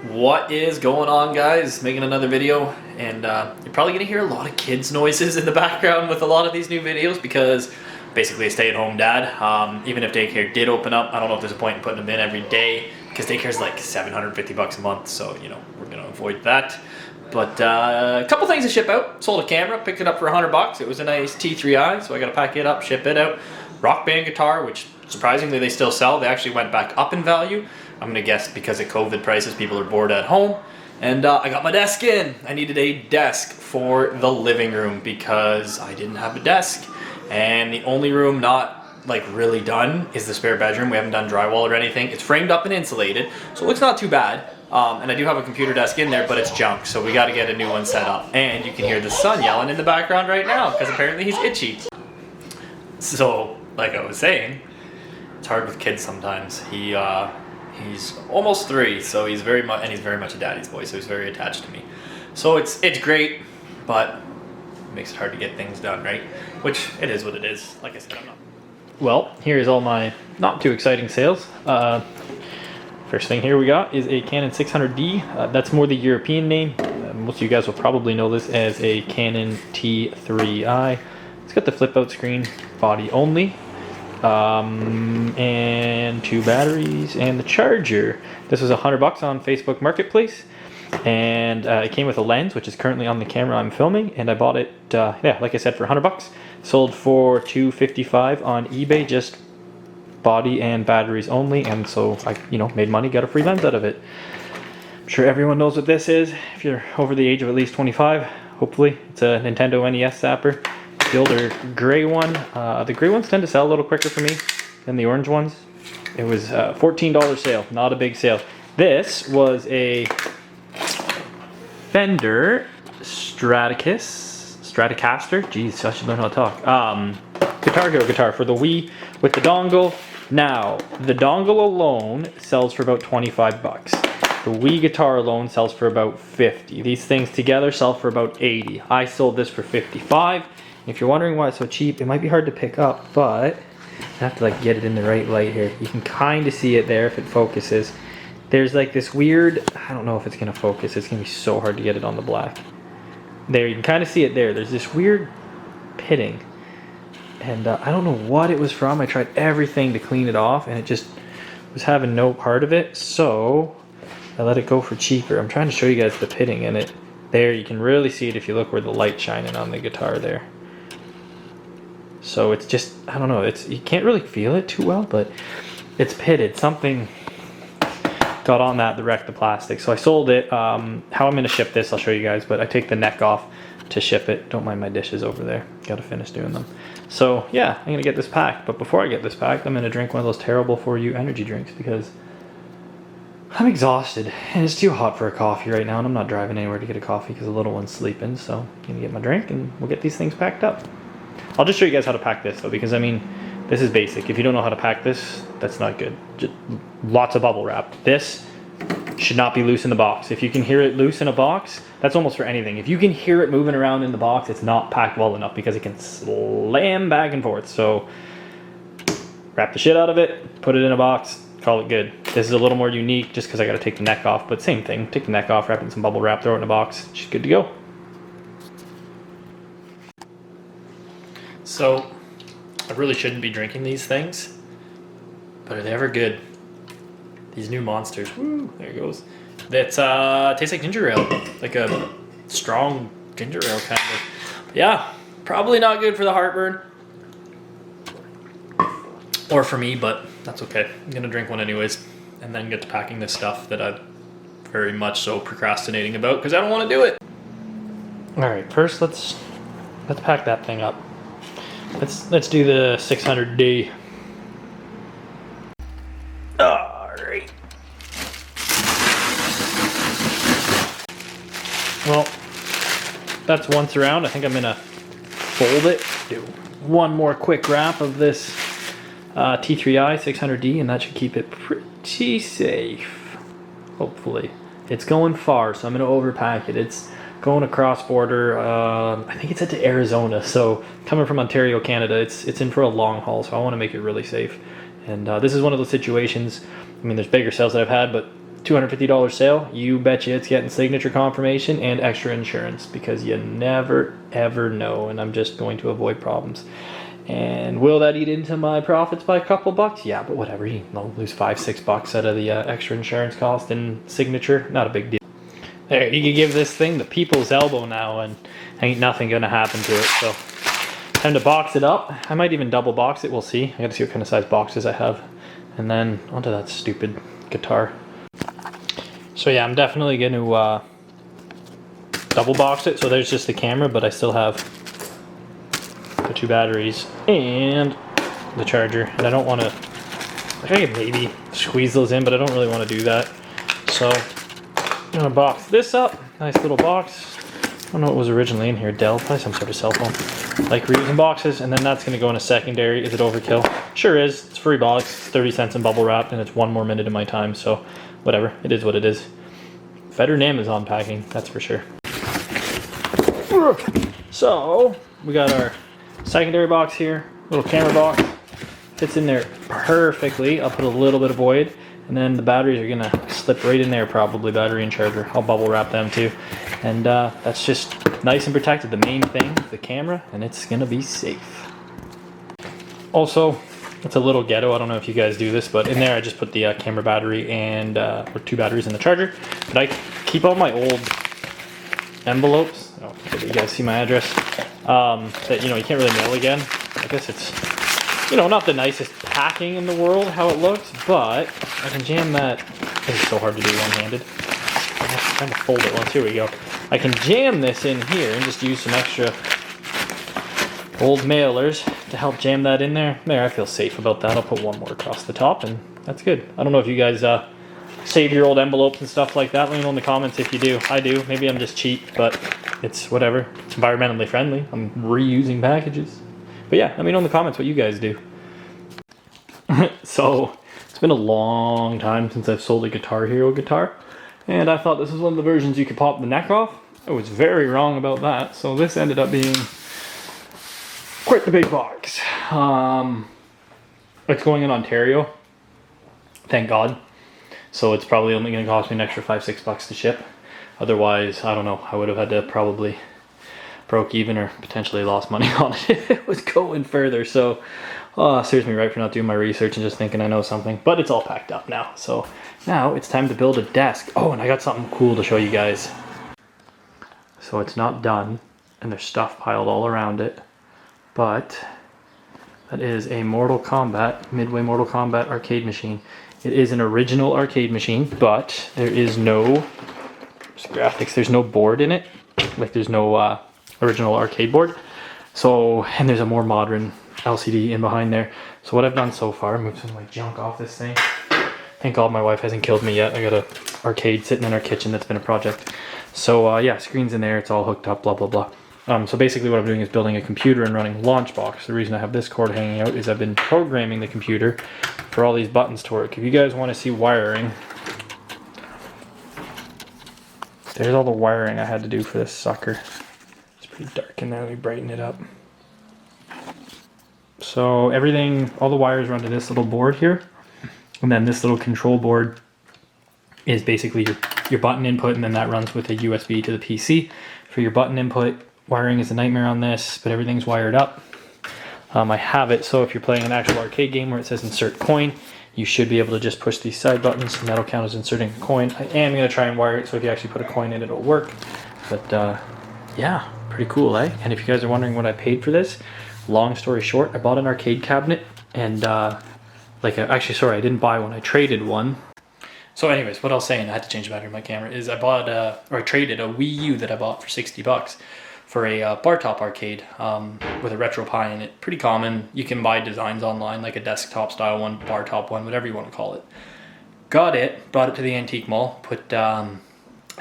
What is going on, guys? Making another video, and you're probably gonna hear a lot of kids noises in the background with a lot of these new videos because basically a stay-at-home dad. Even if daycare did open up, I don't know if there's a point in putting them in every day because daycare is like $750 a month, so you know we're gonna avoid that. But a couple things to ship out. Sold a camera, picked it up for $100. It was a nice T3i, so I gotta pack it up, ship it out. Rock Band guitar, which surprisingly they still sell. They actually went back up in value. I'm gonna guess because of COVID prices, people are bored at home. And I got my desk in. I needed a desk for the living room because I didn't have a desk. And the only room not like really done is the spare bedroom. We haven't done drywall or anything. It's framed up and insulated, so it looks not too bad. And I do have a computer desk in there, but it's junk, so we gotta get a new one set up. And you can hear the son yelling in the background right now because apparently he's itchy. So, like I was saying, it's hard with kids sometimes. He's almost 3, so he's very much a daddy's boy, so he's very attached to me. So it's great, but it makes it hard to get things done, right? Which it is what it is. Like I said, I'm not. Well, here's all my not too exciting sales. First thing here we got is a Canon 600D. That's more the European name. Most of you guys will probably know this as a Canon T3i. It's got the flip out screen, body only. And 2 batteries and the charger. This was $100 on Facebook Marketplace, and it came with a lens, which is currently on the camera I'm filming, and I bought it, yeah, like I said, for $100. Sold for $255 on eBay, just body and batteries only, and so I, made money, got a free lens out of it. I'm sure everyone knows what this is. If you're over the age of at least 25, hopefully, it's a Nintendo NES zapper. The older gray one. The gray ones tend to sell a little quicker for me than the orange ones. It was a $14 sale, not a big sale. This was a Fender Stratocaster. Jeez, I should learn how to talk. Guitar Hero guitar for the Wii with the dongle. Now, the dongle alone sells for about $25. The Wii guitar alone sells for about $50. These things together sell for about $80. I sold this for $55. If you're wondering why it's so cheap, it might be hard to pick up, but I have to get it in the right light here. You can kind of see it there if it focuses. There's this weird, I don't know if it's going to focus. It's going to be so hard to get it on the black. There, you can kind of see it there. There's this weird pitting. And I don't know what it was from. I tried everything to clean it off, and it just was having no part of it. So I let it go for cheaper. I'm trying to show you guys the pitting in it. There, you can really see it if you look where the light's shining on the guitar there. So it's just, I don't know, you can't really feel it too well, but it's pitted. Something got on that wrecked the plastic. So I sold it. How I'm going to ship this, I'll show you guys, but I take the neck off to ship it. Don't mind my dishes over there. Got to finish doing them. So yeah, I'm going to get this packed. But before I get this packed, I'm going to drink one of those terrible for you energy drinks because I'm exhausted and it's too hot for a coffee right now, and I'm not driving anywhere to get a coffee because the little one's sleeping. So I'm going to get my drink and we'll get these things packed up. I'll just show you guys how to pack this though, because I mean, this is basic. If you don't know how to pack this, that's not good. Just lots of bubble wrap. This should not be loose in the box. If you can hear it loose in a box, that's almost for anything. If you can hear it moving around in the box, it's not packed well enough because it can slam back and forth. So wrap the shit out of it, put it in a box, call it good. This is a little more unique just because I got to take the neck off, but same thing. Take the neck off, wrap it in some bubble wrap, throw it in a box. She's good to go. So, I really shouldn't be drinking these things, but are they ever good? These new monsters, woo, there it goes. That tastes like ginger ale, like a strong ginger ale kind of. Yeah, probably not good for the heartburn, or for me, but that's okay. I'm gonna drink one anyways, and then get to packing this stuff that I'm very much so procrastinating about because I don't want to do it. All right, first let's pack that thing up. Let's do the 600D. Alright. Well, that's once around. I think I'm gonna fold it. Do one more quick wrap of this T3i 600D, and that should keep it pretty safe. Hopefully. It's going far, so I'm gonna overpack it. It's going across border. I think it's to Arizona, so coming from Ontario, Canada, it's in for a long haul, so I want to make it really safe. And this is one of those situations, I mean, there's bigger sales that I've had, but $250 sale, you betcha it's getting signature confirmation and extra insurance, because you never ever know, and I'm just going to avoid problems. And will that eat into my profits by a couple bucks? Yeah, but whatever, you know, lose $5-6 out of the extra insurance cost and signature, not a big deal. There, you can give this thing the people's elbow now and ain't nothing gonna happen to it. So time to box it up. I might even double box it, we'll see. I gotta see what kind of size boxes I have. And then onto that stupid guitar. So yeah, I'm definitely gonna double box it. So there's just the camera, but I still have the 2 batteries and the charger. And I don't wanna, like, I could maybe squeeze those in, but I don't really wanna do that. So I'm gonna box this up. Nice little box. I don't know what was originally in here. Dell, probably some sort of cell phone. Like reusing boxes, and then that's gonna go in a secondary. Is it overkill? Sure is. It's free box. It's 30 cents in bubble wrap, and it's 1 more minute of my time. So whatever. It is what it is. Better than Amazon packing, that's for sure. So we got our secondary box here. Little camera box. Fits in there perfectly. I'll put a little bit of void. And then the batteries are gonna slip right in there, probably, battery and charger. I'll bubble wrap them too. And that's just nice and protected. The main thing, the camera, and it's gonna be safe. Also, it's a little ghetto. I don't know if you guys do this, but in there I just put the camera battery and or 2 batteries in the charger. But I keep all my old envelopes. Oh, you guys see my address? That, you know, you can't really mail again. I guess it's, you know, not the nicest packing in the world, how it looks, but I can jam that. It's so hard to do one-handed. I'm trying to fold it once. Here we go. I can jam this in here and just use some extra old mailers to help jam that in there. There, I feel safe about that. I'll put 1 more across the top, and that's good. I don't know if you guys save your old envelopes and stuff like that. Let me know in the comments if you do. I do. Maybe I'm just cheap, but it's whatever. It's environmentally friendly. I'm reusing packages. But yeah, let me know in the comments what you guys do. So, it's been a long time since I've sold a Guitar Hero guitar, and I thought this was one of the versions you could pop the neck off. I was very wrong about that, so this ended up being quite the big box. It's going in Ontario, thank God, so it's probably only going to cost me an extra $5-6 to ship. Otherwise, I don't know, I would have had to probably broke even or potentially lost money on it if it was going further. So serves me right for not doing my research and just thinking I know something, but it's all packed up now. So now it's time to build a desk. Oh, and I got something cool to show you guys. So it's not done and there's stuff piled all around it, but that is a Mortal Kombat, Midway Mortal Kombat arcade machine. It is an original arcade machine, but there is no graphics. There's no board in it. Like there's no original arcade board. So, and there's a more modern LCD in behind there. So what I've done so far, move some of my junk off this thing. Thank God my wife hasn't killed me yet. I got a arcade sitting in our kitchen that's been a project. So yeah, screen's in there, it's all hooked up, blah, blah, blah. So basically what I'm doing is building a computer and running Launchbox. The reason I have this cord hanging out is I've been programming the computer for all these buttons to work. If you guys want to see wiring, there's all the wiring I had to do for this sucker. It's pretty dark in there, let me brighten it up. So everything, all the wires run to this little board here. And then this little control board is basically your button input, and then that runs with a USB to the PC. For your button input, wiring is a nightmare on this, but everything's wired up. I have it so if you're playing an actual arcade game where it says insert coin, you should be able to just push these side buttons and that'll count as inserting a coin. I am going to try and wire it so if you actually put a coin in it'll work. But yeah, pretty cool, eh? And if you guys are wondering what I paid for this, long story short, I bought an arcade cabinet and actually sorry, I didn't buy one, I traded one. So anyways, what I was saying, I had to change the battery in my camera, is I traded a Wii U that I bought for $60 for a bar top arcade with a RetroPie in it. Pretty common. You can buy designs online, like a desktop style one, bar top one, whatever you want to call it. Got it, brought it to the antique mall, put I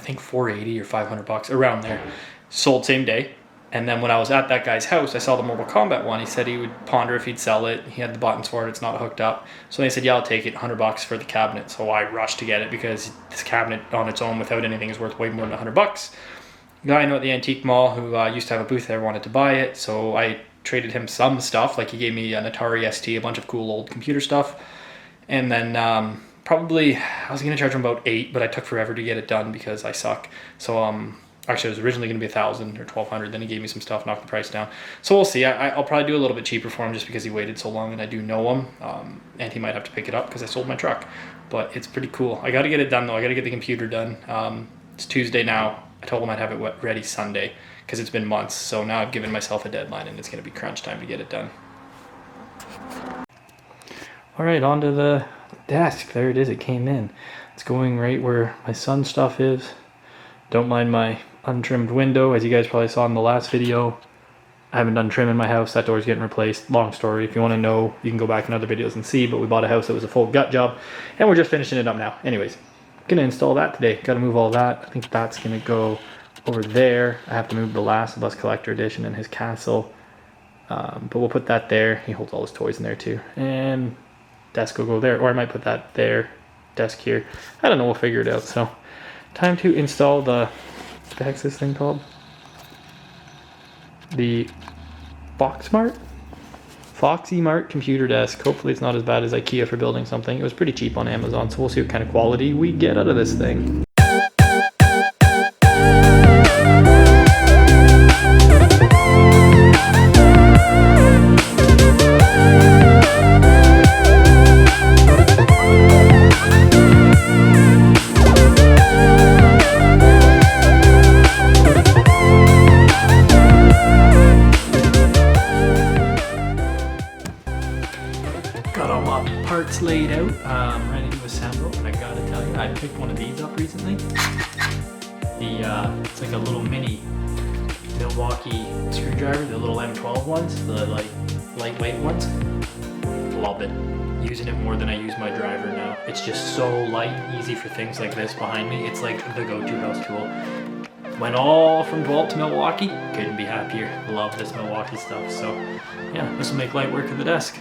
think $480 or $500 around there. Sold same day. And then when I was at that guy's house, I saw the Mortal Kombat one. He said he would ponder if he'd sell it. He had the buttons for it. It's not hooked up. So they said, yeah, I'll take it, $100 for the cabinet. So I rushed to get it because this cabinet on its own without anything is worth way more than $100. The guy I know at the antique mall who used to have a booth there wanted to buy it. So I traded him some stuff. Like he gave me an Atari ST, a bunch of cool old computer stuff. And then probably, I was gonna charge him about $8, but I took forever to get it done because I suck. So actually it was originally gonna be $1,000 or $1,200. Then he gave me some stuff, knocked the price down. So we'll see. I'll probably do a little bit cheaper for him just because he waited so long, and I do know him. And he might have to pick it up because I sold my truck. But it's pretty cool. I got to get it done though. I got to get the computer done. It's Tuesday now. I told him I'd have it ready Sunday because it's been months. So now I've given myself a deadline, and it's gonna be crunch time to get it done. All right, onto the desk. There it is. It came in. It's going right where my son's stuff is. Don't mind my untrimmed window. As you guys probably saw in the last video, I haven't done trim in my house. That door's getting replaced. Long story. If you want to know, you can go back in other videos and see, but we bought a house that was a full gut job, and we're just finishing it up now. Anyways, gonna install that today. Gotta move all that. I think that's gonna go over there. I have to move the Last of Us Collector Edition and his castle. But we'll put that there. He holds all his toys in there too. And desk will go there, or I might put that there, desk here. I don't know, we'll figure it out. So time to install the, what the heck's this thing called? The Foxy Mart computer desk. Hopefully it's not as bad as IKEA for building something. It was pretty cheap on Amazon, so we'll see what kind of quality we get out of this thing. Got all my parts laid out, ready to assemble, and I gotta tell you, I picked one of these up recently. It's like a little mini Milwaukee screwdriver, the little M12 ones, the like lightweight ones. Love it. Using it more than I use my driver now. It's just so light, easy for things like this behind me. It's like the go-to house tool. Went all from Dwalt to Milwaukee. Couldn't be happier. Love this Milwaukee stuff. So yeah, this will make light work of the desk.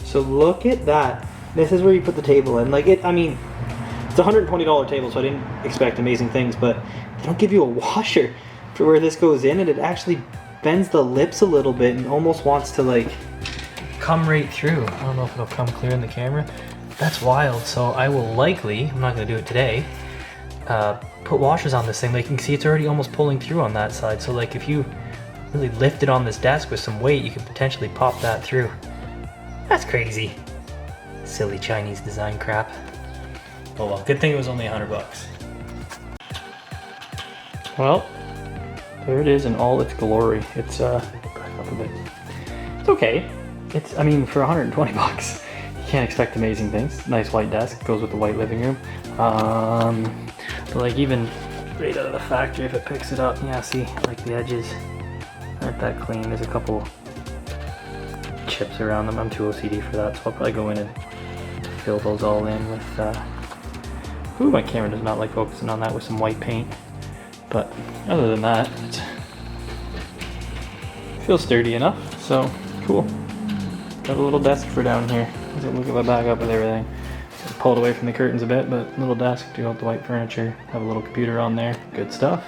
So look at that. This is where you put the table in. Like I mean, it's a $120 table, so I didn't expect amazing things, but they don't give you a washer for where this goes in, and it actually bends the lips a little bit and almost wants to like come right through. I don't know if it'll come clear in the camera. That's wild. So I will likely, I'm not gonna do it today, put washers on this thing. Like you can see it's already almost pulling through on that side. So like if you really lift it on this desk with some weight, you can potentially pop that through. That's crazy. Silly Chinese design crap. Oh well, good thing it was only $100 bucks. Well, there it is in all its glory. It's back up a bit. It's okay. It's, I mean, for 120 bucks, you can't expect amazing things. Nice white desk, goes with the white living room. But like even right out of the factory, if it picks it up, yeah, see, like the edges aren't that clean. There's a couple chips around them. I'm too OCD for that, so I'll probably go in and fill those all in with, ooh, my camera does not like focusing on that, with some white paint. But other than that, it feels sturdy enough, so cool. Got a little desk for down here. Look at my back up with everything. Pulled away from the curtains a bit, but little desk, do all the white furniture, have a little computer on there. Good stuff.